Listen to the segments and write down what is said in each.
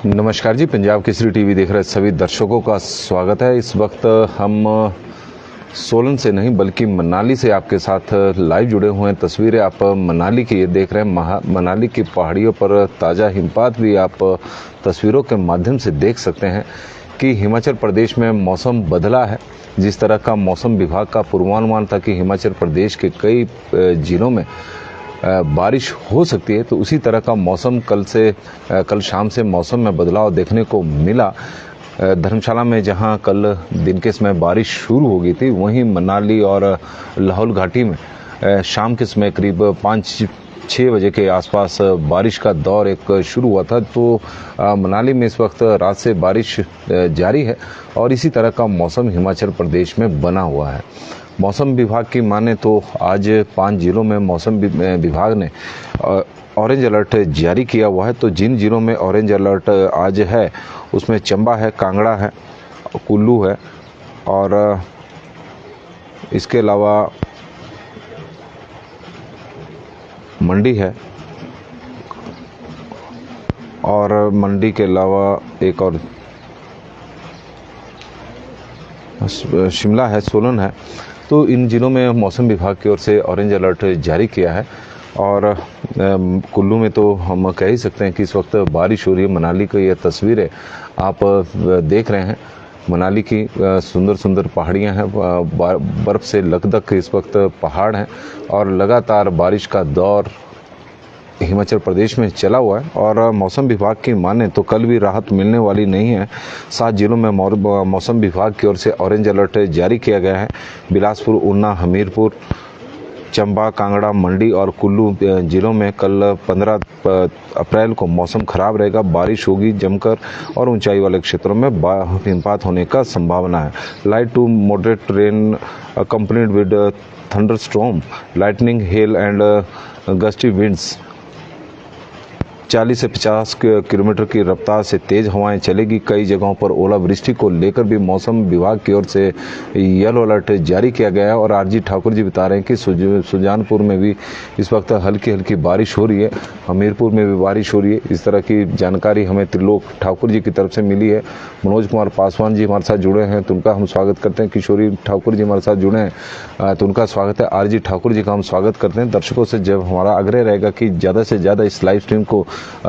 नमस्कार जी, पंजाब केसरी टीवी देख रहे सभी दर्शकों का स्वागत है। इस वक्त हम सोलन से नहीं बल्कि मनाली से आपके साथ लाइव जुड़े हुए हैं। तस्वीरें आप मनाली की ये देख रहे हैं। मनाली की पहाड़ियों पर ताज़ा हिमपात भी आप तस्वीरों के माध्यम से देख सकते हैं कि हिमाचल प्रदेश में मौसम बदला है। जिस तरह का मौसम विभाग का पूर्वानुमान था कि हिमाचल प्रदेश के कई जिलों में बारिश हो सकती है, तो उसी तरह का मौसम कल शाम से मौसम में बदलाव देखने को मिला। धर्मशाला में जहां कल दिन के समय बारिश शुरू हो गई थी, वहीं मनाली और लाहौल घाटी में शाम के समय करीब 5-6 बजे के आसपास बारिश का दौर एक शुरू हुआ था। तो मनाली में इस वक्त रात से बारिश जारी है और इसी तरह का मौसम हिमाचल प्रदेश में बना हुआ है। मौसम विभाग की माने तो आज 5 जिलों में मौसम विभाग ने ऑरेंज अलर्ट जारी किया हुआ है। तो जिन जिलों में ऑरेंज अलर्ट आज है उसमें चंबा है, कांगड़ा है, कुल्लू है और इसके अलावा मंडी है और मंडी के अलावा एक और शिमला है, सोलन है। तो इन जिलों में मौसम विभाग की ओर से ऑरेंज अलर्ट जारी किया है और कुल्लू में तो हम कह ही सकते हैं कि इस वक्त बारिश हो रही है। मनाली की ये तस्वीरें आप देख रहे हैं। मनाली की सुंदर सुंदर पहाड़ियां हैं, बर्फ़ से लकदक इस वक्त पहाड़ हैं और लगातार बारिश का दौर हिमाचल प्रदेश में चला हुआ है। और मौसम विभाग की माने तो कल भी राहत मिलने वाली नहीं है। 7 जिलों में मौसम विभाग की ओर से ऑरेंज अलर्ट जारी किया गया है। बिलासपुर, ऊना, हमीरपुर, चंबा, कांगड़ा, मंडी और कुल्लू जिलों में कल 15 अप्रैल को मौसम खराब रहेगा। बारिश होगी जमकर और ऊंचाई वाले क्षेत्रों में हिमपात होने का संभावना है। Light to moderate rain accompanied with thunderstorm, lightning, hail and gusty winds. 40 से 50 किलोमीटर की रफ्तार से तेज हवाएं चलेगी। कई जगहों पर ओलावृष्टि को लेकर भी मौसम विभाग की ओर से येलो अलर्ट जारी किया गया है। और आरजी ठाकुर जी बता रहे हैं कि सुजानपुर में भी इस वक्त हल्की हल्की बारिश हो रही है, हमीरपुर में भी बारिश हो रही है। इस तरह की जानकारी हमें त्रिलोक ठाकुर जी की तरफ से मिली है। मनोज कुमार पासवान जी हमारे साथ जुड़े हैं तो उनका हम स्वागत करते हैं। किशोरी ठाकुर जी हमारे साथ जुड़े हैं तो उनका स्वागत है। आरजी ठाकुर जी का हम स्वागत करते हैं। दर्शकों से जब हमारा आग्रह रहेगा कि ज़्यादा से ज़्यादा इस लाइव स्ट्रीम को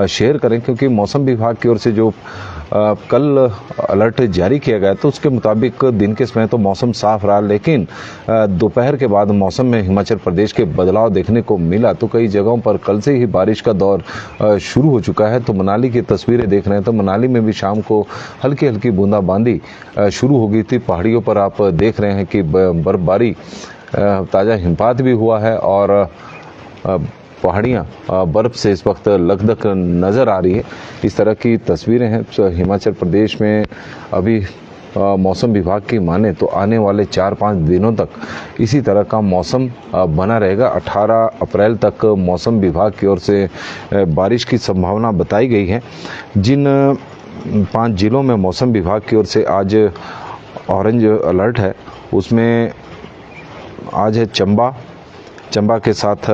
शेयर करें, क्योंकि मौसम विभाग की ओर से जो कल अलर्ट जारी किया गया तो उसके मुताबिक दिन के समय तो मौसम साफ रहा, लेकिन दोपहर के बाद मौसम में हिमाचल प्रदेश के बदलाव देखने को मिला। तो कई जगहों पर कल से ही बारिश का दौर शुरू हो चुका है। तो मनाली की तस्वीरें देख रहे हैं तो मनाली में भी शाम को हल्की हल्की बूंदाबांदी शुरू हो गई थी। पहाड़ियों पर आप देख रहे हैं कि बर्फबारी, ताज़ा हिमपात भी हुआ है और पहाड़ियाँ बर्फ़ से इस वक्त लकदक नज़र आ रही है। इस तरह की तस्वीरें हैं हिमाचल प्रदेश में। अभी मौसम विभाग की माने तो आने वाले 4-5 दिनों तक इसी तरह का मौसम बना रहेगा। 18 अप्रैल तक मौसम विभाग की ओर से बारिश की संभावना बताई गई है। जिन 5 जिलों में मौसम विभाग की ओर से आज ऑरेंज अलर्ट है उसमें आज है चंबा के साथ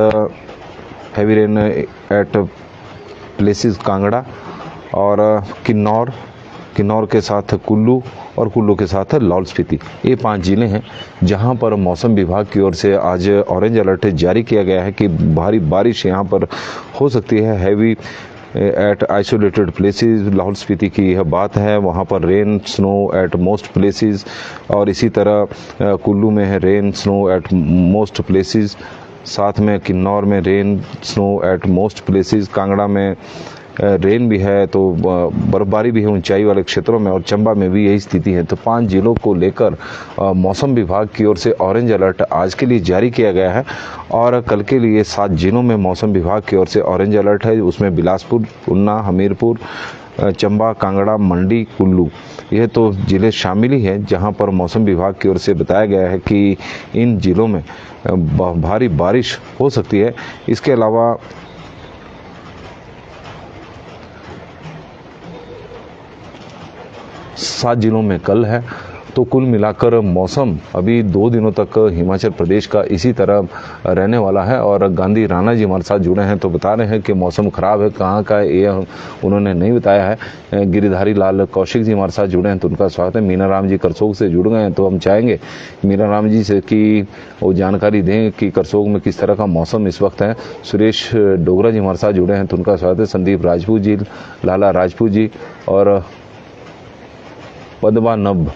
heavy rain at places Kangra और किन्नौर के साथ कुल्लू और कुल्लू के साथ लाहौल स्पीति। ये 5 जिले हैं जहां पर मौसम विभाग की ओर से आज ऑरेंज अलर्ट जारी किया गया है कि भारी बारिश यहां पर हो सकती है। Heavy at isolated places Lahaul Spiti की यह बात है। वहाँ पर rain snow at most places और इसी तरह कुल्लू में है rain snow at most places. साथ में किन्नौर में rain snow at most places, Kangra में रेन भी है तो बर्फबारी भी है ऊंचाई वाले क्षेत्रों में और चंबा में भी यही स्थिति है। तो 5 जिलों को लेकर मौसम विभाग की ओर से ऑरेंज अलर्ट आज के लिए जारी किया गया है और कल के लिए 7 जिलों में मौसम विभाग की ओर से ऑरेंज अलर्ट है। उसमें बिलासपुर, ऊना, हमीरपुर, चंबा, कांगड़ा, मंडी, कुल्लू यह तो ज़िले शामिल ही हैं जहां पर मौसम विभाग की ओर से बताया गया है कि इन ज़िलों में भारी बारिश हो सकती है। इसके अलावा 7 जिलों में कल है तो कुल मिलाकर मौसम अभी 2 दिनों तक हिमाचल प्रदेश का इसी तरह रहने वाला है। और गांधी राणा जी हमारे साथ जुड़े हैं तो बता रहे हैं कि मौसम खराब है, कहाँ का ये उन्होंने नहीं बताया है। गिरिधारी लाल कौशिक जी हमारे साथ जुड़े हैं तो उनका स्वागत है। मीना राम जी करसोग से जुड़ गए हैं तो हम चाहेंगे मीना राम जी से कि वो जानकारी दें कि करसोग में किस तरह का मौसम इस वक्त है। सुरेश डोगरा जी हमारे साथ जुड़े हैं तो उनका स्वागत है। संदीप राजपूत जी, लाला राजपूत जी और पद्मानभ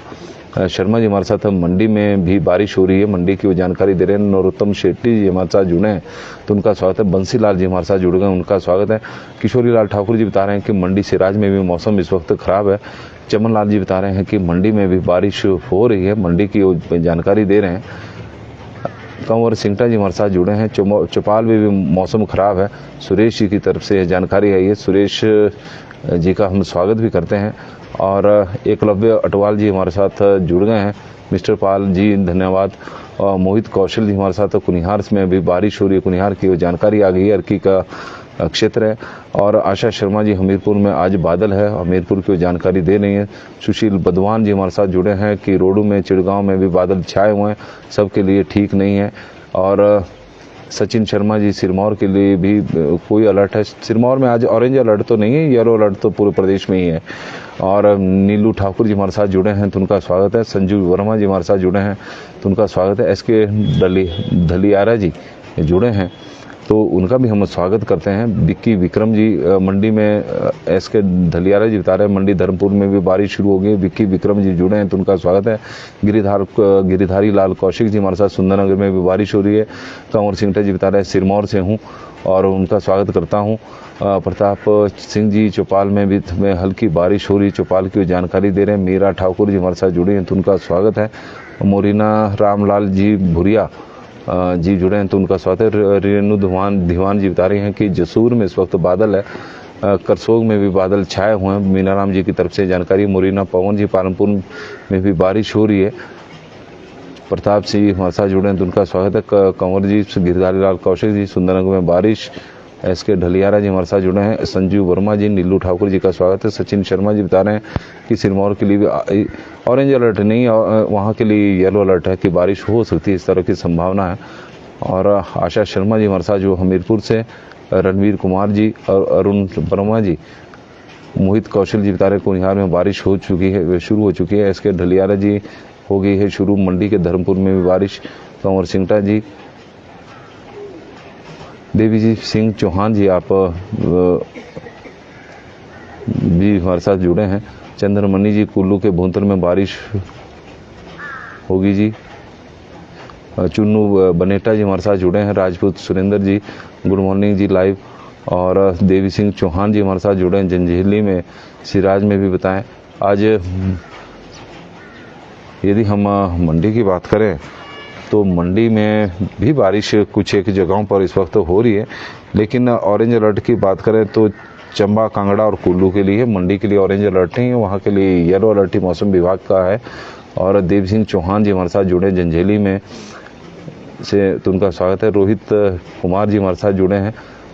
शर्मा जी हमारे साथ मंडी में भी बारिश हो रही है, मंडी की वो जानकारी दे रहे हैं। नरोत्तम शेट्टी जी हमारे साथ जुड़े हैं तो उनका स्वागत है। बंसी लाल जी हमारे साथ जुड़ गए, उनका स्वागत है। किशोरी लाल ठाकुर जी बता रहे हैं कि मंडी सिराज में भी मौसम इस वक्त खराब है। चमन लाल जी बता रहे हैं कि मंडी में भी बारिश हो रही है, मंडी की वो जानकारी दे रहे हैं। कंवर सिंगटा जी हमारे साथ जुड़े हैं। चौपाल में भी मौसम खराब है, सुरेश जी की तरफ से जानकारी आई है। सुरेश जी का हम स्वागत भी करते हैं। और एकलव्य अटवाल जी हमारे साथ जुड़ गए हैं, मिस्टर पाल जी धन्यवाद। और मोहित कौशल जी हमारे साथ कुनिहार में भी बारिश हो रही है, कुनिहार की जानकारी आ गई है, अर्की का क्षेत्र है। और आशा शर्मा जी हमीरपुर में आज बादल है, हमीरपुर की जानकारी दे रही है। सुशील बदवान जी हमारे साथ जुड़े हैं कि रोडू में चिड़गांव में भी बादल छाए हुए हैं, सबके लिए ठीक नहीं है। और सचिन शर्मा जी सिरमौर के लिए भी कोई अलर्ट है, सिरमौर में आज ऑरेंज अलर्ट तो नहीं है, येलो अलर्ट तो पूरे प्रदेश में ही है। और नीलू ठाकुर जी हमारे साथ जुड़े हैं तो उनका स्वागत है। संजू वर्मा जी हमारे साथ जुड़े हैं तो उनका स्वागत है। एसके धलियारा जी जुड़े हैं तो उनका भी हम स्वागत करते हैं। विक्की विक्रम जी मंडी में, एसके धलियारा जी बता रहे हैं मंडी धर्मपुर में भी बारिश शुरू हो गई, विक्की विक्रम जी जुड़े हैं तो उनका स्वागत है। गिरिधारी लाल कौशिक जी हमारे साथ सुंदरनगर में भी बारिश हो रही है। कंवर सिंगटा जी बता रहे हैं सिरमौर से हूँ और उनका स्वागत करता हूँ। प्रताप सिंह जी चौपाल में भी हल्की बारिश हो रही है, चौपाल की जानकारी दे रहे हैं। मीरा ठाकुर जी हमारे साथ जुड़े हैं तो उनका स्वागत है। मोरिना रामलाल जी भुरिया जी जुड़े हैं तो उनका स्वागत है। रेणु दीवान जी बता रहे हैं कि जसूर में इस वक्त बादल है, करसोग में भी बादल छाए हुए हैं, मीनाराम जी की तरफ से जानकारी। मोरिना पवन जी पालमपुर में भी बारिश हो रही है। प्रताप सिंह हमारे साथ जुड़े हैं तो उनका स्वागत है। कंवर जी गिरधारी लाल कौशिक जी सुंदरनगर में बारिश। एसके ढलियारा जी हमारे साथ जुड़े हैं। संजीव वर्मा जी, नीलू ठाकुर जी का स्वागत है। सचिन शर्मा जी बता रहे हैं कि सिरमौर के लिए भी ऑरेंज अलर्ट नहीं, वहाँ के लिए येलो अलर्ट है कि बारिश हो सकती है, इस तरह की संभावना है। और आशा शर्मा जी हमारे साथ जो हमीरपुर से, रणवीर कुमार जी और अरुण वर्मा जी, मोहित कौशल जी बता रहे हैं कुनिहार में बारिश हो चुकी है, शुरू हो चुकी है। एसके ढलियारा जी हो गई है शुरू, मंडी के धर्मपुर में भी बारिश। कंवर सिंगटा जी, देवी जी सिंह चौहान जी आप भी हमारे साथ जुड़े हैं। चंद्रमणि जी कुल्लू के भूंतर में बारिश होगी जी। चुन्नू बनेटा जी हमारे साथ जुड़े हैं। राजपूत सुरेंद्र जी गुड मॉर्निंग जी लाइव। और देवी सिंह चौहान जी हमारे साथ जुड़े हैं जंजैहली में, सिराज में भी बताएं। आज यदि हम मंडी की बात करें तो मंडी में भी बारिश कुछ एक जगहों पर इस वक्त हो रही है, लेकिन ऑरेंज अलर्ट की बात करें तो चंबा, कांगड़ा और कुल्लू के लिए, मंडी के लिए ऑरेंज अलर्ट नहीं है, वहाँ के लिए येलो अलर्ट ही मौसम विभाग का है। और देव सिंह चौहान जी हमारे साथ जुड़े जंजैहली में से तो उनका स्वागत है। रोहित कुमार जी हमारे साथ जुड़े हैं।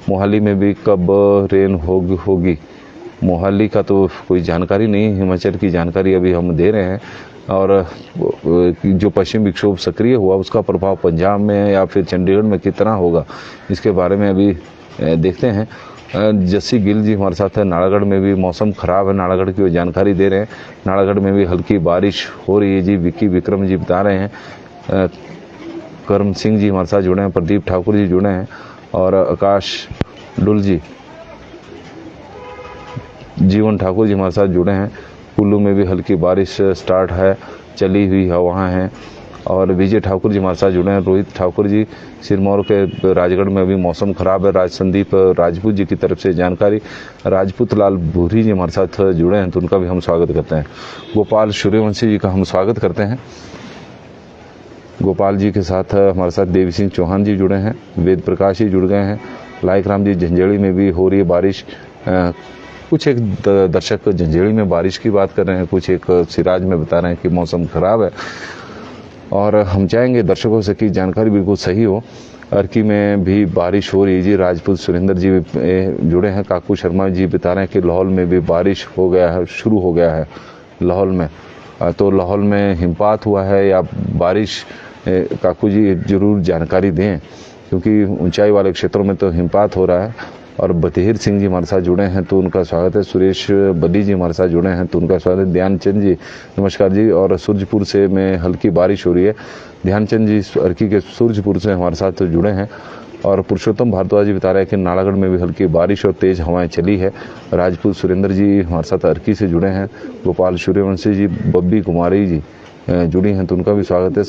मोहाली में भी कब रेन होगी, मोहाली का तो कोई जानकारी नहीं, हिमाचल की जानकारी अभी हम दे रहे हैं। और जो पश्चिम विक्षोभ सक्रिय हुआ उसका प्रभाव पंजाब में या फिर चंडीगढ़ में कितना होगा, इसके बारे में अभी देखते हैं। जस्सी गिल जी हमारे साथ है। नालागढ़ में भी मौसम खराब है, नालागढ़ की वो जानकारी दे रहे हैं। नालागढ़ में भी हल्की बारिश हो रही है जी, विक्की विक्रम जी बता रहे हैं। करम सिंह जी हमारे साथ जुड़े हैं। प्रदीप ठाकुर जी जुड़े हैं। और आकाश डुल जी, जीवन ठाकुर जी हमारे साथ जुड़े हैं। कुल्लू में भी हल्की बारिश स्टार्ट है, चली हुई हवाएं हैं। और विजय ठाकुर जी हमारे साथ जुड़े हैं। रोहित ठाकुर जी सिरमौर के राजगढ़ में अभी मौसम खराब है, संदीप राजपूत जी की तरफ से जानकारी। राजपूत लाल भूरी जी हमारे साथ जुड़े हैं तो उनका भी हम स्वागत करते हैं। गोपाल सूर्यवंशी जी का हम स्वागत करते हैं। गोपाल जी के साथ हमारे साथ देवी सिंह चौहान जी जुड़े हैं। वेद प्रकाश जी जुड़ गए हैं। लाइक राम जी झंझेड़ी में भी हो रही है बारिश। कुछ एक दर्शक झंझेड़ी में बारिश की बात कर रहे हैं, कुछ एक सिराज में बता रहे हैं कि मौसम खराब है। और हम चाहेंगे दर्शकों से कि जानकारी बिल्कुल सही हो। अर्की में भी बारिश हो रही है जी। राजपूत सुरेंद्र जी जुड़े हैं। काकू शर्मा जी बता रहे हैं कि लाहौल में भी बारिश हो गया है, शुरू हो गया है लाहौल में। तो लाहौल में हिमपात हुआ है या बारिश, काकू जी जरूर जानकारी दें, क्योंकि ऊंचाई वाले क्षेत्रों में तो हिमपात हो रहा है। और बतीर सिंह जी हमारे साथ जुड़े हैं तो उनका स्वागत है। सुरेश बदी जी हमारे साथ जुड़े हैं तो उनका स्वागत है। ध्यानचंद जी नमस्कार जी। और सूरजपुर से में हल्की बारिश हो रही है। ध्यानचंद जी अर्की के सूरजपुर से हमारे साथ जुड़े हैं। और पुरुषोत्तम भारद्वाज जी बता रहे हैं कि नालागढ़ में भी हल्की बारिश और तेज हवाएं चली है। राजपूत सुरेंद्र जी हमारे साथ अर्की से जुड़े हैं। गोपाल सूर्यवंशी जी, बब्बी कुमारी जी जुड़ी हैं तो उनका भी स्वागत है।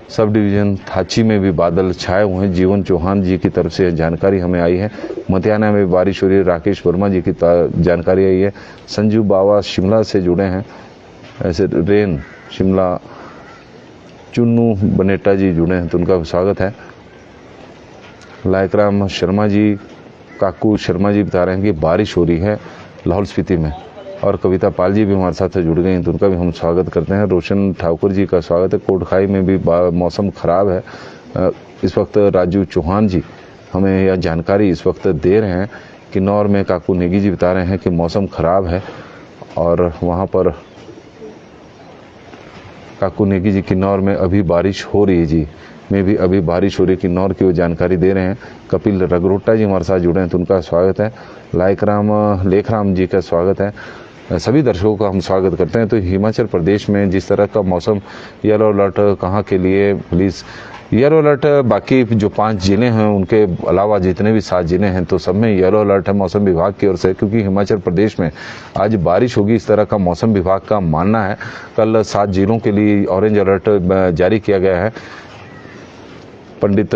सब डिवीजन थाची में भी बादल छाए हुए हैं। जीवन चौहान जी की तरफ से जानकारी हमें आई है। मतियाना में बारिश हो रही है। राकेश वर्मा जी की जानकारी आई है। संजू बावा शिमला से जुड़े हैं। ऐसे रेन शिमला, चुन्नू बनेटा जी जुड़े हैं तो उनका स्वागत है। लायकराम शर्मा जी, काकू शर्मा जी बता रहे हैं कि बारिश हो रही है लाहौल स्पीति में। और कविता पाल जी भी हमारे साथ जुड़ गई हैं तो उनका भी हम स्वागत करते हैं। रोशन ठाकुर जी का स्वागत है। कोटखाई में भी मौसम खराब है इस वक्त। राजू चौहान जी हमें यह जानकारी इस वक्त दे रहे हैं। किन्नौर में काकू नेगी जी बता रहे हैं कि मौसम खराब है और वहाँ पर काकू नेगी जी किन्नौर में अभी बारिश हो रही है जी, में भी अभी बारिश हो रही है किन्नौर की वो जानकारी दे रहे हैं। कपिल रगरोटा जी हमारे साथ जुड़े हैं तो उनका स्वागत है। लेखराम जी का स्वागत है। सभी दर्शकों का हम स्वागत करते हैं। तो हिमाचल प्रदेश में जिस तरह का मौसम, येलो अलर्ट कहाँ के लिए प्लीज़, येलो अलर्ट बाकी जो 5 जिले हैं उनके अलावा जितने भी 7 जिले हैं तो सब में येलो अलर्ट है मौसम विभाग की ओर से, क्योंकि हिमाचल प्रदेश में आज बारिश होगी इस तरह का मौसम विभाग का मानना है। कल 7 जिलों के लिए ऑरेंज अलर्ट जारी किया गया है। पंडित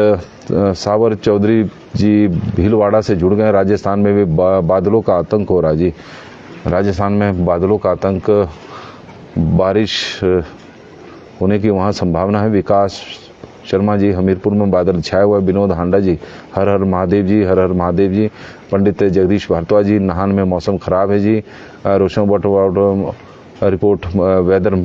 सावर चौधरी जी भीलवाड़ा से जुड़ गए। राजस्थान में भी बादलों का आतंक हो रहा जी। राजस्थान में बादलों का आतंक, बारिश होने की वहाँ संभावना है। विकास शर्मा जी हमीरपुर में बादल छाए हुआ है। विनोद हांडा जी हर हर महादेव जी, हर हर महादेव जी। पंडित जगदीश भारद्वाज जी नाहन में मौसम खराब है जी। रोशन बट रिपोर्ट वेदर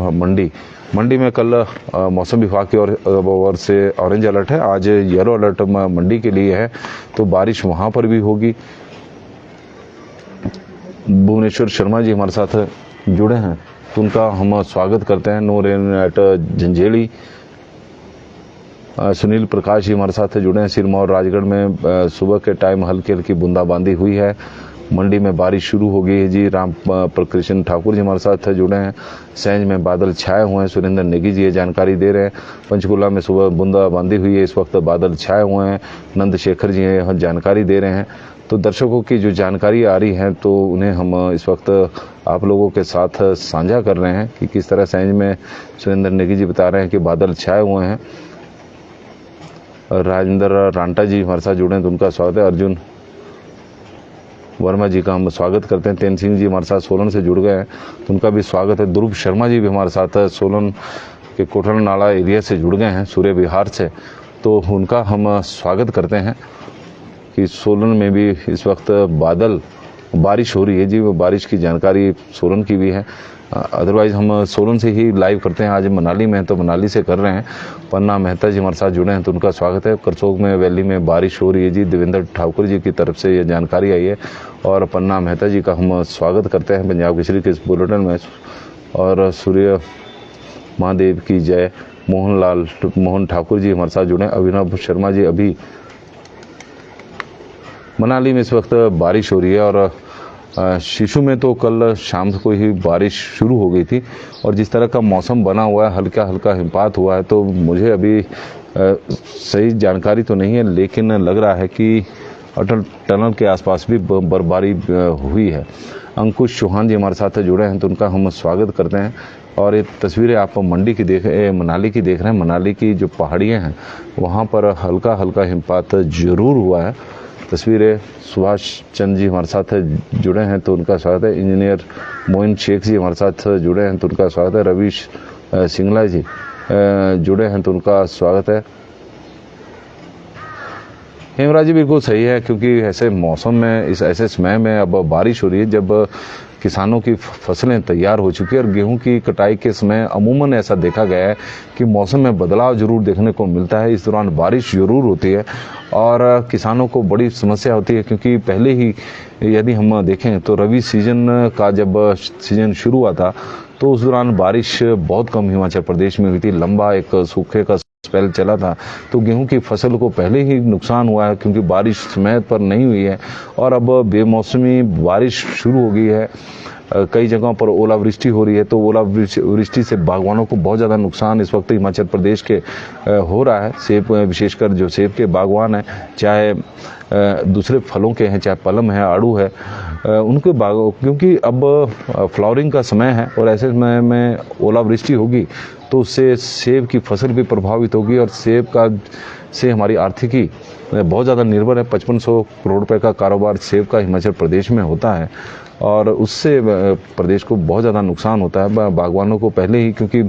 मंडी में कल मौसम विभाग की ओर से ऑरेंज अलर्ट है। आज येलो अलर्ट मंडी के लिए है तो बारिश वहाँ पर भी होगी। भुवनेश्वर शर्मा जी हमारे साथ जुड़े हैं तो उनका हम स्वागत करते हैं। No rain at Jhanjheri. Sunil Prakash ji हमारे साथ जुड़े हैं। सिरमौर राजगढ़ में सुबह के टाइम हल्की हल्की बूंदाबांदी हुई है। मंडी में बारिश शुरू हो गई है जी। राम प्रकृष्ण ठाकुर जी हमारे साथ जुड़े हैं। सैंज में बादल छाए हुए हैं। सुरेंद्र नेगी जी ये जानकारी दे रहे हैं। पंचकुला में सुबह बूंदाबांदी हुई है, इस वक्त बादल छाए हुए हैं। नंद शेखर जी यह जानकारी दे रहे हैं। तो दर्शकों की जो जानकारी आ रही है तो उन्हें हम इस वक्त आप लोगों के साथ साझा कर रहे हैं कि किस तरह सैंज में सुरेंद्र नेगी जी बता रहे हैं कि बादल छाए हुए हैं। राजेंद्र रांटा जी हमारे साथ जुड़े हैं तो उनका स्वागत है। अर्जुन वर्मा जी का हम स्वागत करते हैं। तेन सिंह जी हमारे साथ सोलन से जुड़ गए हैं तो उनका भी स्वागत है। ध्रुव शर्मा जी भी हमारे साथ सोलन के कोठल नाला एरिया से जुड़ गए हैं, सूर्य विहार से, तो उनका हम स्वागत करते हैं कि सोलन में भी इस वक्त बारिश हो रही है जी। वो बारिश की जानकारी सोलन की भी है। अदरवाइज़ हम सोलन से ही लाइव करते हैं। आज मनाली में तो मनाली से कर रहे हैं। पन्ना मेहता जी हमारे साथ जुड़े हैं तो उनका स्वागत है। करसोग में वैली में बारिश हो रही है जी। देवेंद्र ठाकुर जी की तरफ से ये जानकारी आई है और पन्ना मेहता जी का हम स्वागत करते हैं पंजाब केसरी के इस बुलेटिन में। और सूर्य महादेव की जय। मोहन ठाकुर जी हमारे साथ जुड़े हैं। अभिनव शर्मा जी अभी मनाली में इस वक्त बारिश हो रही है और शिशु में तो कल शाम को ही बारिश शुरू हो गई थी और जिस तरह का मौसम बना हुआ है, हल्का हल्का हिमपात हुआ है, तो मुझे अभी सही जानकारी तो नहीं है, लेकिन लग रहा है कि अटल टनल के आसपास भी बर्फबारी हुई है। अंकुश चौहान जी हमारे साथ जुड़े हैं तो उनका हम स्वागत करते हैं। और ये तस्वीरें आप मनाली की देख रहे हैं। मनाली की जो पहाड़ियाँ हैं वहाँ पर हल्का हल्का हिमपात जरूर हुआ है। तस्वीरें सुभाष चंद्र जी हमारे साथ जुड़े हैं तो उनका स्वागत है। इंजीनियर मोइन शेख जी हमारे साथ जुड़े हैं तो उनका स्वागत है। रवीश सिंगला जी जुड़े हैं तो उनका स्वागत है। हेमराज जी बिल्कुल सही है, क्योंकि ऐसे मौसम में ऐसे समय में अब बारिश हो रही है जब किसानों की फसलें तैयार हो चुकी है और गेहूं की कटाई के समय अमूमन ऐसा देखा गया है कि मौसम में बदलाव जरूर देखने को मिलता है। इस दौरान बारिश जरूर होती है और किसानों को बड़ी समस्या होती है, क्योंकि पहले ही यदि हम देखें तो रबी सीजन का जब सीजन शुरू हुआ था तो उस दौरान बारिश बहुत कम हिमाचल प्रदेश में हुई थी। लंबा एक सूखे का स्पेल चला था, तो गेहूं की फसल को पहले ही नुकसान हुआ है क्योंकि बारिश समय पर नहीं हुई है। और अब बेमौसमी बारिश शुरू हो गई है, कई जगहों पर ओलावृष्टि हो रही है, तो ओलावृष्टि से बागवानों को बहुत ज़्यादा नुकसान इस वक्त हिमाचल प्रदेश के हो रहा है। सेब, विशेषकर जो सेब के बागवान हैं, चाहे दूसरे फलों के हैं, चाहे पलम है, आड़ू है, उनके बागों, क्योंकि अब फ्लावरिंग का समय है और ऐसे समय में ओलावृष्टि होगी तो उससे सेब की फसल भी प्रभावित होगी और सेब का से हमारी आर्थिकी बहुत ज़्यादा निर्भर है। 5500 करोड़ रुपए का कारोबार सेब का हिमाचल प्रदेश में होता है और उससे प्रदेश को बहुत ज़्यादा नुकसान होता है बागवानों को पहले ही, क्योंकि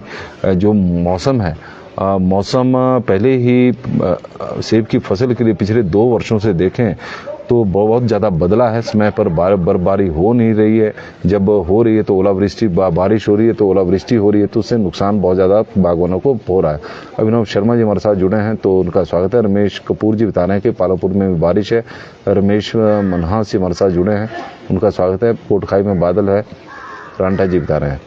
जो मौसम है, मौसम पहले ही सेब की फसल के लिए पिछले 2 वर्षों से देखें तो बहुत ज़्यादा बदला है। समय पर बर्फबारी हो नहीं रही है, जब हो रही है तो ओलावृष्टि, बारिश हो रही है तो ओलावृष्टि हो रही है, तो उससे नुकसान बहुत ज़्यादा बागवानों को हो रहा है। अभिनव शर्मा जी हमारे साथ जुड़े हैं तो उनका स्वागत है। रमेश कपूर जी बता रहे हैं कि पालापुर में भी बारिश है। रमेश मनहास से हमारे साथ जुड़े हैं, उनका स्वागत है। कोटखाई में बादल है, रांटा जी बता रहे हैं।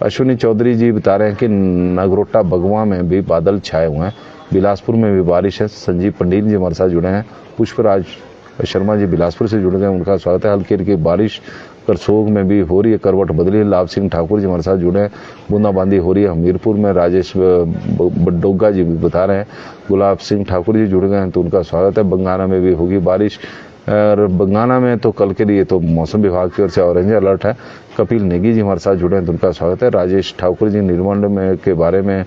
अश्विनी चौधरी जी बता रहे हैं कि नगरोटा बगवा में भी बादल छाए हुए हैं, बिलासपुर में भी बारिश है। संजीव पंडित जी हमारे साथ जुड़े हैं। पुष्पराज शर्मा जी बिलासपुर से जुड़ गए, उनका स्वागत है। हल्की हल्की बारिश करसोग में भी हो रही है, करवट बदली है। लाभ सिंह ठाकुर जी हमारे साथ जुड़े हैं, बूंदाबांदी हो रही है हमीरपुर में। राजेश बडोगा जी भी बता रहे हैं। गुलाब सिंह ठाकुर जी जुड़ गए हैं तो उनका स्वागत है। बंगाना में भी होगी बारिश और बंगाना में तो कल के लिए तो मौसम विभाग की ओर से ऑरेंज अलर्ट है। कपिल नेगी जी हमारे साथ जुड़े हैं तो उनका स्वागत है। राजेश ठाकुर जी निर्मंड में के बारे में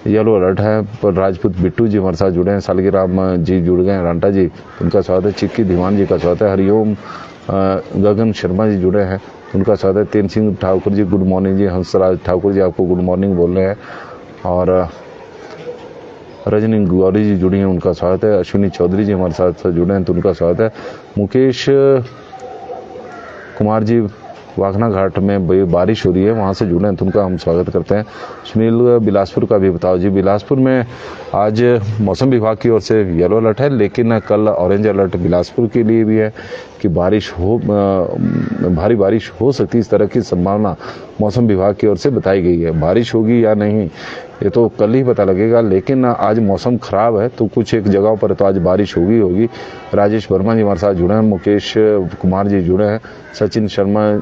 येलो अलर्ट है। पर राजपूत बिट्टू जी हमारे साथ जुड़े हैं। सालगिराम जी जुड़ गए हैं, रांटा जी उनका स्वागत है। चिक्की धीमान जी का स्वागत है। हरिओम गगन शर्मा जी जुड़े हैं, उनका स्वागत है। तेन सिंह ठाकुर जी गुड मॉर्निंग जी। हंसराज ठाकुर जी आपको गुड मॉर्निंग बोल रहे हैं और रजनी गौरी जी जुड़ी हैं, उनका स्वागत है। अश्विनी चौधरी जी हमारे साथ जुड़े हैं तो उनका स्वागत है। मुकेश कुमार जी वाखना घाट में बारिश हो रही है, वहाँ से जुड़े हैं तो उनका हम स्वागत करते हैं। सुनील बिलासपुर का भी बताओ जी। बिलासपुर में आज मौसम विभाग की ओर से येलो अलर्ट है, लेकिन कल ऑरेंज अलर्ट बिलासपुर के लिए भी है कि बारिश हो, भारी बारिश हो सकती है, इस तरह की संभावना मौसम विभाग की ओर से बताई गई है। बारिश होगी या नहीं ये तो कल ही पता लगेगा, लेकिन आज मौसम खराब है तो कुछ एक जगहों पर तो आज बारिश होगी। राजेश वर्मा जी हमारे साथ जुड़े हैं। मुकेश कुमार जी जुड़े हैं। सचिन शर्मा,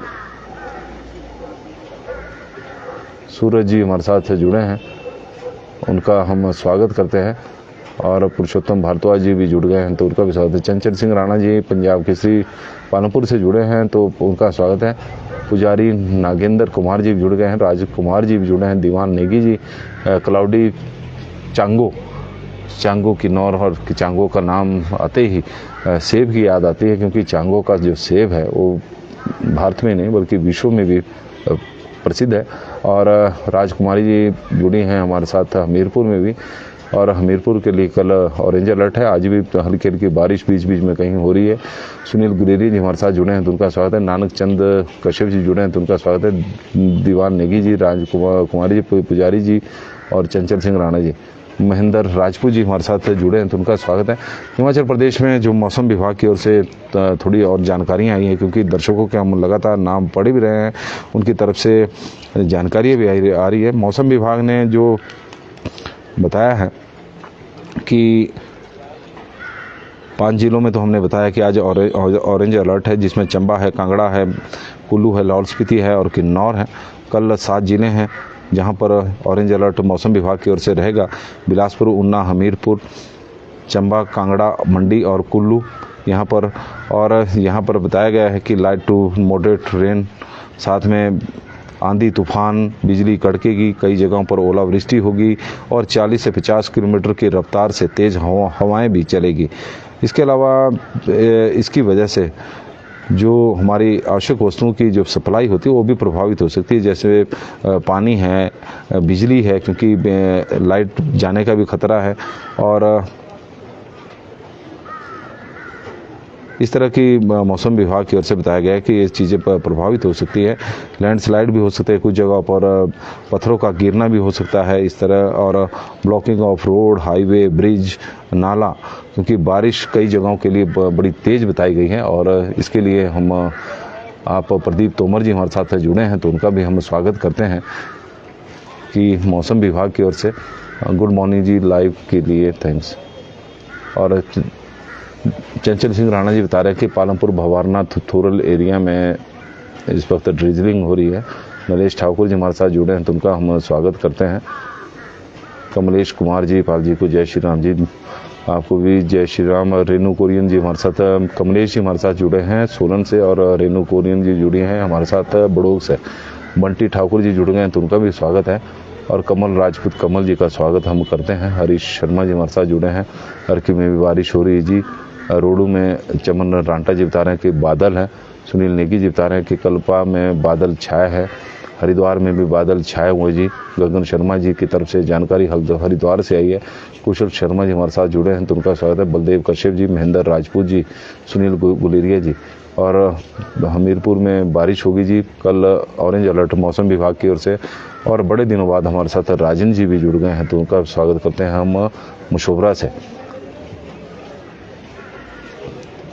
सूरज जी हमारे साथ जुड़े हैं, उनका हम स्वागत करते हैं। और पुरुषोत्तम भारद्वाज जी भी जुड़ गए हैं तो उनका भी स्वागत है। चंचल सिंह राणा जी पंजाब केसरी पालमपुर से जुड़े हैं तो उनका स्वागत है। पुजारी नागेंद्र कुमार जी भी जुड़ गए हैं। राज कुमार जी भी जुड़े हैं। दीवान नेगी जी, क्लाउडी चांगो किन्नौर, और चांगो का नाम आते ही सेब की याद आती है, क्योंकि चांगो का जो सेब है वो भारत में नहीं बल्कि विश्व में भी प्रसिद्ध है। और राजकुमारी जी जुड़ी हैं हमारे साथ हमीरपुर में भी, और हमीरपुर के लिए कल ऑरेंज अलर्ट है। आज भी हल्की हल्की बारिश बीच बीच में कहीं हो रही है। सुनील गुरेरी जी हमारे साथ जुड़े हैं तो उनका स्वागत है। नानक चंद कश्यप जी जुड़े हैं तो उनका स्वागत है। दीवान नेगी जी, कुमारी जी, पुजारी जी और चंचल सिंह राणा जी, महेंद्र राजपूत जी हमारे साथ जुड़े हैं तो उनका स्वागत है। हिमाचल प्रदेश में जो मौसम विभाग की ओर से थोड़ी और जानकारियाँ आई हैं, क्योंकि दर्शकों के हम लगातार नाम पढ़ भी रहे हैं, उनकी तरफ से जानकारियाँ भी आ रही है। मौसम विभाग ने जो बताया है कि 5 जिलों में तो हमने बताया कि आज ऑरेंज अलर्ट है, जिसमें चंबा है, कांगड़ा है, कुल्लू है, लाहौल स्पीति है और किन्नौर है। कल 7 जिले हैं जहां पर ऑरेंज अलर्ट मौसम विभाग की ओर से रहेगा। बिलासपुर, ऊना, हमीरपुर, चंबा, कांगड़ा, मंडी और कुल्लू यहाँ पर। और यहाँ पर बताया गया है कि लाइट टू मॉडरेट रेन, साथ में आंधी तूफान, बिजली कड़केगी, कई जगहों पर ओलावृष्टि होगी और 40 से 50 किलोमीटर की रफ्तार से तेज़ हवाएं भी चलेगी। इसके अलावा इसकी वजह से जो हमारी आवश्यक वस्तुओं की जो सप्लाई होती है वो भी प्रभावित हो सकती है, जैसे पानी है, बिजली है, क्योंकि लाइट जाने का भी खतरा है। और इस तरह की मौसम विभाग की ओर से बताया गया है कि ये चीज़ें प्रभावित हो सकती है। लैंडस्लाइड भी हो सकते हैं, कुछ जगहों पर पत्थरों का गिरना भी हो सकता है इस तरह, और blocking of road, highway, bridge, नाला, क्योंकि बारिश कई जगहों के लिए बड़ी तेज़ बताई गई है। और इसके लिए हम आप प्रदीप तोमर जी हमारे साथ जुड़े हैं, तो उनका भी हम स्वागत करते हैं कि मौसम विभाग की ओर से गुड मॉर्निंग जी, लाइव के लिए थैंक्स। और चंचल सिंह राणा जी बता रहे हैं कि पालमपुर भवारनाथ थोरल एरिया में इस वक्त ड्रिजलिंग हो रही है। नरेश ठाकुर जी हमारे साथ जुड़े हैं, तो उनका हम स्वागत करते हैं। कमलेश कुमार जी, पाल जी को जय श्री राम जी, आपको भी जय श्री राम। रेनू कोरियन जी हमारे साथ, कमलेश जी हमारे साथ जुड़े हैं सोलन से, और रेनू कोरियन जी जुड़ी हैं हमारे साथ बड़ोग से। बंटी ठाकुर जी जुड़ गए हैं, तो उनका भी स्वागत है। और कमल राजपूत, कमल जी का स्वागत हम करते हैं। हरीश शर्मा जी हमारे साथ जुड़े हैं। अर्की में भी बारिश हो रही है जी। रोडू में चमन रांटा जी बता रहे हैं कि बादल है। सुनील नेगी जी बता रहे हैं कि कल्पा में बादल छाया है। हरिद्वार में भी बादल छाए हुए जी। गगन शर्मा जी की तरफ से जानकारी हरिद्वार से आई है। कुशल शर्मा जी हमारे साथ जुड़े हैं, तो उनका स्वागत है। बलदेव कश्यप जी, महेंद्र राजपूत जी, सुनील गुलेरिया जी। और हमीरपुर में बारिश होगी जी कल, ऑरेंज अलर्ट मौसम विभाग की ओर से। और बड़े दिनों बाद हमारे साथ राजन जी भी जुड़ गए हैं, तो उनका स्वागत करते हैं हम मशोबरा से।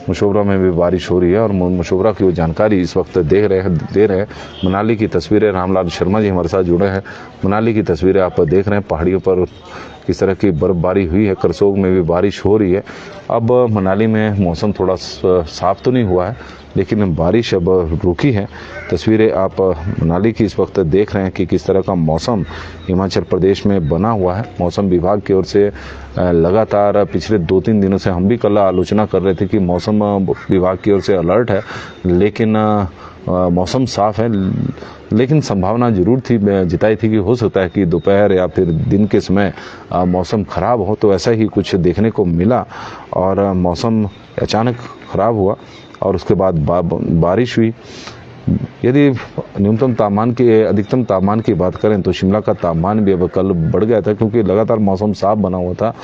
मशोबरा में भी बारिश हो रही है, और मशोबरा की वो जानकारी इस वक्त दे रहे हैं। मनाली की तस्वीरें, रामलाल शर्मा जी हमारे साथ जुड़े हैं। मनाली की तस्वीरें आप देख रहे हैं, पहाड़ियों पर किस तरह की बर्फबारी हुई है। करसोग में भी बारिश हो रही है। अब मनाली में मौसम थोड़ा साफ तो नहीं हुआ है, लेकिन बारिश अब रुकी है। तस्वीरें आप मनाली की इस वक्त देख रहे हैं कि किस तरह का मौसम हिमाचल प्रदेश में बना हुआ है। मौसम विभाग की ओर से लगातार पिछले 2-3 दिनों से हम भी कल आलोचना कर रहे थे कि मौसम विभाग की ओर से अलर्ट है, लेकिन मौसम साफ है, लेकिन संभावना जरूर थी, जिताई थी कि हो सकता है कि दोपहर या फिर दिन के समय मौसम खराब हो। तो ऐसा ही कुछ देखने को मिला, और मौसम अचानक खराब हुआ और उसके बाद बारिश हुई। यदि न्यूनतम तापमान की, अधिकतम तापमान की बात करें तो शिमला का तापमान भी अब कल बढ़ गया था, क्योंकि लगातार मौसम साफ बना हुआ था।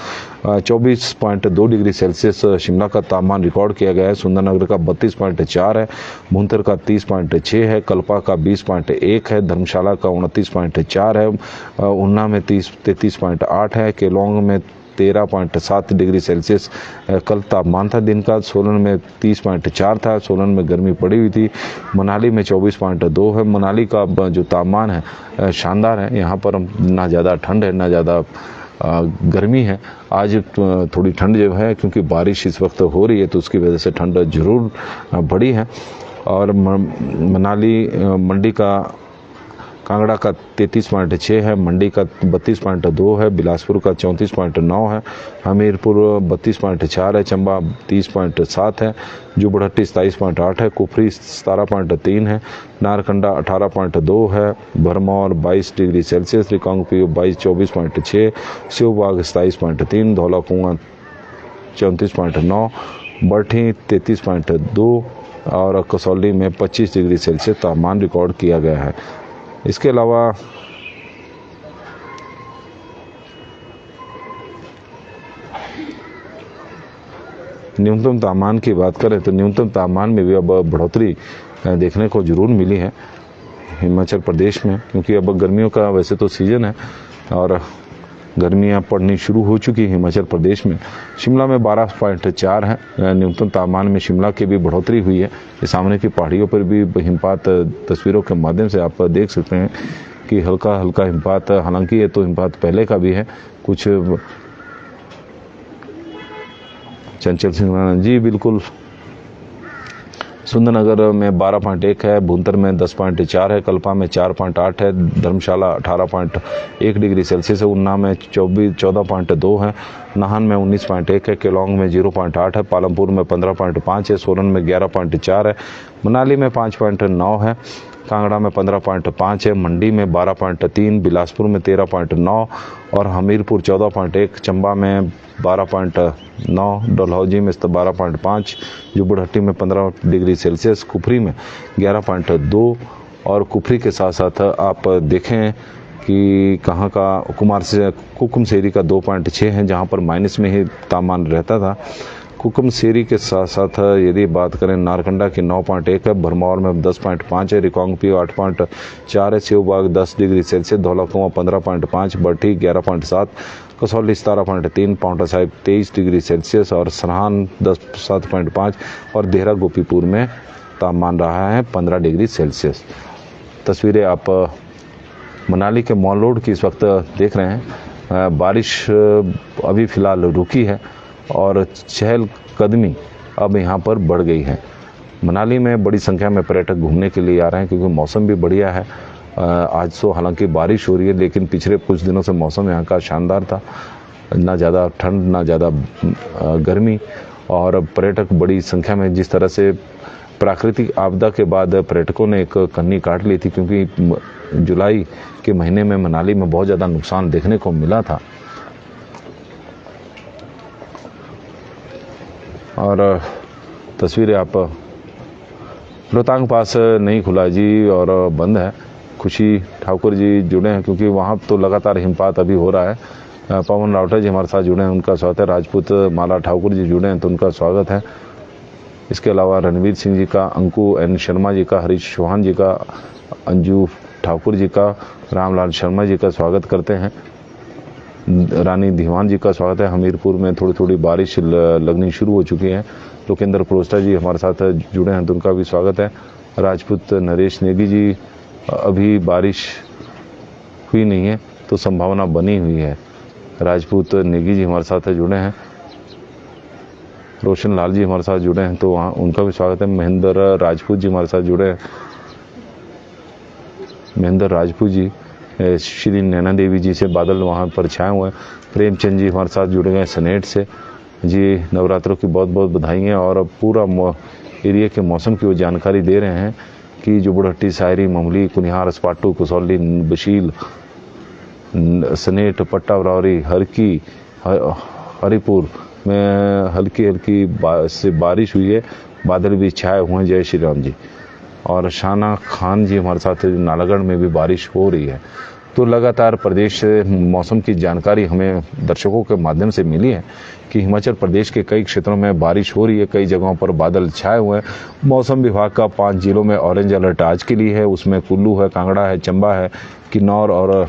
24.2 डिग्री सेल्सियस शिमला का तापमान रिकॉर्ड किया गया है। सुंदरनगर का 32.4 है, भुंतर का 30.6 है, कल्पा का 20.1 है, धर्मशाला का 29.4 है, ऊना में 33.8 है, केलोंग में 13.7 डिग्री सेल्सियस कल तापमान था दिन का। सोलन में 30.4 था, सोलन में गर्मी पड़ी हुई थी। मनाली में 24.2 है। मनाली का जो तापमान है शानदार है, यहाँ पर ना ज़्यादा ठंड है ना ज़्यादा गर्मी है। आज थोड़ी ठंड जो है, क्योंकि बारिश इस वक्त हो रही है, तो उसकी वजह से ठंड ज़रूर बढ़ी है। और मनाली, मंडी का, कांगड़ा का 33.6 है, मंडी का 32.2 है, बिलासपुर का 34.9 है, हमीरपुर 32.4 है, चंबा 30.7 है, जुबड़हट्टी 27.8 है, कुफरी 17.3 है, नारकंडा 18.2 है, भरमौर 22 डिग्री सेल्सियस, रिकांगपिओ 24.6, शिवबाग 27.3, धौलाकुआं 34.9, बरठी 33.2 और कसौली में 25 डिग्री सेल्सियस तापमान रिकॉर्ड किया गया है। इसके अलावा न्यूनतम तापमान की बात करें तो न्यूनतम तापमान में भी अब बढ़ोतरी देखने को जरूर मिली है हिमाचल प्रदेश में, क्योंकि अब गर्मियों का वैसे तो सीज़न है और गर्मियां पड़नी शुरू हो चुकी है हिमाचल प्रदेश में। शिमला में 12.4 है न्यूनतम तापमान में, शिमला की भी बढ़ोतरी हुई है। ये सामने की पहाड़ियों पर भी हिमपात तस्वीरों के माध्यम से आप देख सकते हैं कि हल्का हल्का हिमपात, हालांकि ये तो हिमपात पहले का भी है। कुछ चंचल सिंह राणा जी, बिल्कुल। सुंदरनगर में 12.1 है, भुंतर में 10.4 है, कल्पा में 4.8 है, धर्मशाला 18.1 डिग्री सेल्सियस है, ऊना में 14.2 है, नाहन में 19.1 है, केलोंग में 0.8 है, पालमपुर में 15.5 है, सोलन में 11.4 है, मनाली में 5.9 है, कांगड़ा में 15.5 है, मंडी में 12.3, बिलासपुर में 13.9 और हमीरपुर 14.1, चंबा में 12.9, डलहौजी में 12.5, जुबड़हट्टी में 15 डिग्री सेल्सियस, कुफरी में 11.2 और कुफरी के साथ साथ आप देखें कि कहाँ का कुकुमसेरी का 2.6 है, जहाँ पर माइनस में ही तापमान रहता था। कुकुमसेरी के साथ साथ यदि बात करें नारकंडा की 9.1 है, भरमौर में 10.5 है, रिकांगपिओ 8.4 है, Seobagh 10 degree Celsius, Dhaulakuan 15.5, Barthi 11.7, Kasauli 17.3, Paonta Sahib 23 degree Celsius और सरहान 7.5 और देहरा गोपीपुर में तापमान रहा है 15 डिग्री सेल्सियस। तस्वीरें आप मनाली के मॉल रोड की इस वक्त देख रहे हैं। बारिश अभी फ़िलहाल रुकी है और चहलकदमी अब यहाँ पर बढ़ गई है। मनाली में बड़ी संख्या में पर्यटक घूमने के लिए आ रहे हैं क्योंकि मौसम भी बढ़िया है। आज तो हालांकि बारिश हो रही है, लेकिन पिछले कुछ दिनों से मौसम यहाँ का शानदार था, ना ज़्यादा ठंड ना ज़्यादा गर्मी, और पर्यटक बड़ी संख्या में, जिस तरह से प्राकृतिक आपदा के बाद पर्यटकों ने एक कन्नी काट ली थी, क्योंकि जुलाई के महीने में मनाली में बहुत ज़्यादा नुकसान देखने को मिला था। और तस्वीरें आप रोहतांग पास नहीं खुला जी और बंद है। खुशी ठाकुर जी जुड़े हैं क्योंकि वहाँ तो लगातार हिमपात अभी हो रहा है। पवन रावटर जी हमारे साथ जुड़े हैं, उनका स्वागत है। राजपूत माला ठाकुर जी जुड़े हैं तो उनका स्वागत है। इसके अलावा रणवीर सिंह जी का, अंकु एन शर्मा जी का, हरीश चौहान जी का, अंजू ठाकुर जी का, रामलाल शर्मा जी का स्वागत करते हैं। रानी दीवान जी का स्वागत है। हमीरपुर में थोड़ी थोड़ी बारिश लगनी शुरू हो चुकी है। लोकेंद्र प्रोस्टा जी हमारे साथ जुड़े हैं तो उनका भी स्वागत है। राजपूत नरेश नेगी जी, अभी बारिश हुई नहीं है तो संभावना बनी हुई है। राजपूत नेगी जी हमारे साथ जुड़े हैं। रोशन लाल जी हमारे साथ जुड़े हैं तो वहाँ उनका भी स्वागत है। महेंद्र राजपूत जी हमारे साथ जुड़े हैं। महेंद्र राजपूत जी, श्री नैना देवी जी से बादल वहाँ पर छाए हुए हैं। प्रेमचंद जी हमारे साथ जुड़े गए सनेट से जी, नवरात्रों की बहुत बहुत बधाइयाँ। और पूरा एरिया के मौसम की वो जानकारी दे रहे हैं कि जो बुढ़हट्टी, सायरी, ममली, कुनिहार, स्पाटू, कसौली, बशील, सनेट, पट्टा बरौरी, हरकी, हरिपुर में हल्की हल्की से बारिश हुई है। बादल भी छाए हुए हैं। जय श्री राम जी। और शाना खान जी हमारे साथ नालागढ़ में भी बारिश हो रही है। तो लगातार प्रदेश से मौसम की जानकारी हमें दर्शकों के माध्यम से मिली है कि हिमाचल प्रदेश के कई क्षेत्रों में बारिश हो रही है, कई जगहों पर बादल छाए हुए हैं। मौसम विभाग का 5 जिलों में ऑरेंज अलर्ट आज के लिए है। उसमें कुल्लू है, कांगड़ा है, चंबा है, किन्नौर और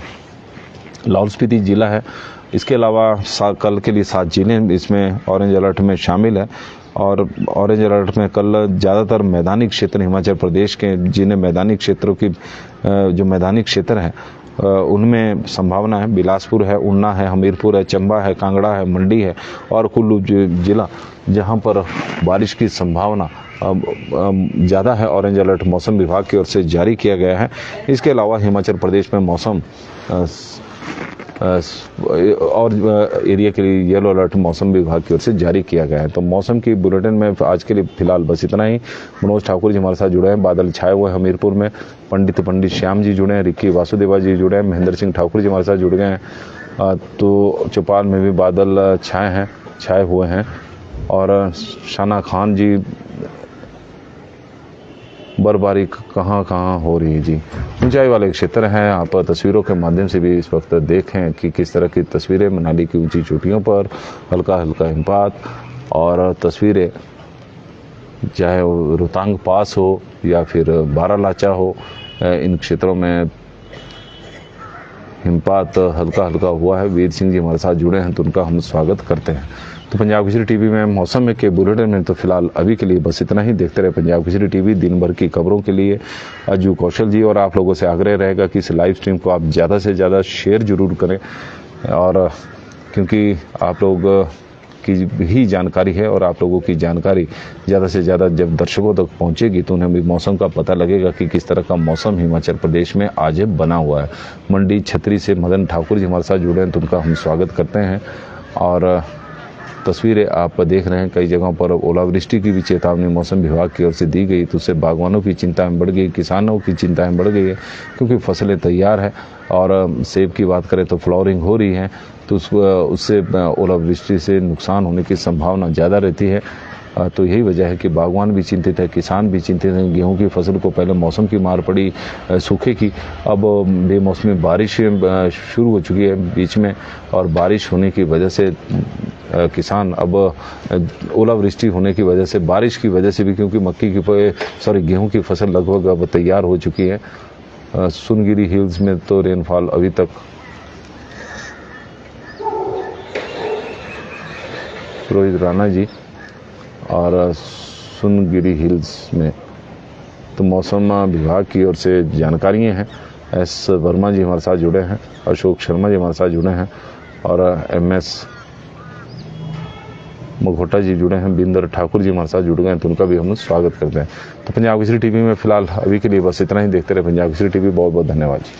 लाहौल स्पीति जिला है। इसके अलावा कल के लिए 7 जिले इसमें ऑरेंज अलर्ट में शामिल है। और ऑरेंज अलर्ट में कल ज़्यादातर मैदानी क्षेत्र हिमाचल प्रदेश के, जिन्हें मैदानी क्षेत्रों की जो मैदानी क्षेत्र हैं उनमें संभावना है। बिलासपुर है, ऊना है, हमीरपुर है, चंबा है, कांगड़ा है, मंडी है और कुल्लू जिला, जहां पर बारिश की संभावना ज़्यादा है, ऑरेंज अलर्ट मौसम विभाग की ओर से जारी किया गया है। इसके अलावा हिमाचल प्रदेश में मौसम और एरिया के लिए येलो अलर्ट मौसम विभाग की ओर से जारी किया गया है। तो मौसम की बुलेटिन में आज के लिए फिलहाल बस इतना ही। मनोज ठाकुर जी हमारे साथ जुड़े हैं। बादल छाए हुए हैं हमीरपुर में। पंडित श्याम जी जुड़े हैं। रिक्की वासुदेवा जी जुड़े हैं। महेंद्र सिंह ठाकुर जी हमारे साथ जुड़ गए हैं। तो चौपाल में भी बादल छाए हुए हैं। और शाना खान जी, बर्फबारी कहाँ कहाँ हो रही है जी। ऊंचाई वाले क्षेत्र हैं। आप तस्वीरों के माध्यम से भी इस वक्त देखें कि किस तरह की तस्वीरें मनाली की ऊंची चोटियों पर हल्का हल्का हिमपात, और तस्वीरें चाहे रोहतांग पास हो या फिर बारालाचा हो, इन क्षेत्रों में हिमपात हल्का हल्का हुआ है। वीर सिंह जी हमारे साथ जुड़े हैं तो उनका हम स्वागत करते हैं। तो पंजाब केसरी टीवी में मौसम के बुलेटिन में तो फिलहाल अभी के लिए बस इतना ही। देखते रहे पंजाब केसरी टीवी। दिन भर की खबरों के लिए अज्जू कौशल जी और आप लोगों से आग्रह रहेगा कि इस लाइव स्ट्रीम को आप ज़्यादा से ज़्यादा शेयर जरूर करें, और क्योंकि आप लोग की ही जानकारी है और आप लोगों की जानकारी ज़्यादा से ज़्यादा जब दर्शकों तक पहुंचेगी तो उन्हें भी मौसम का पता लगेगा कि किस तरह का मौसम हिमाचल प्रदेश में आज बना हुआ है। मंडी छतरी से मदन ठाकुर जी हमारे साथ जुड़े हैं तो उनका हम स्वागत करते हैं। और तस्वीरें आप देख रहे हैं, कई जगहों पर ओलावृष्टि की भी चेतावनी मौसम विभाग की ओर से दी गई, तो उससे बागवानों की चिंताएं बढ़ गई, किसानों की चिंताएं बढ़ गई है, क्योंकि फसलें तैयार है। और सेब की बात करें तो फ्लावरिंग हो रही है, तो उससे ओलावृष्टि से नुकसान होने की संभावना ज़्यादा रहती है। तो यही वजह है कि बागवान भी चिंतित है, किसान भी चिंतित हैं। गेहूं की फसल को पहले मौसम की मार पड़ी सूखे की, अब बेमौसमी बारिश शुरू हो चुकी है बीच में, और बारिश होने की वजह से किसान अब ओलावृष्टि होने की वजह से, बारिश की वजह से भी, क्योंकि गेहूं की फसल लगभग अब तैयार हो चुकी है। सुनगिरी हिल्स में तो रेनफॉल अभी तक रोहित राणा जी और सुनगिरी हिल्स में तो मौसम विभाग की ओर से जानकारियाँ हैं। एस वर्मा जी हमारे साथ जुड़े हैं, अशोक शर्मा जी हमारे साथ जुड़े हैं और MS मघोटा जी जुड़े हैं, बिंदर ठाकुर जी हमारे साथ जुड़ गए हैं, तो उनका भी हम स्वागत करते हैं। तो पंजाब केसरी टीवी में फिलहाल अभी के लिए बस इतना ही। देखते रहे पंजाब केसरी टीवी। बहुत बहुत धन्यवाद जी।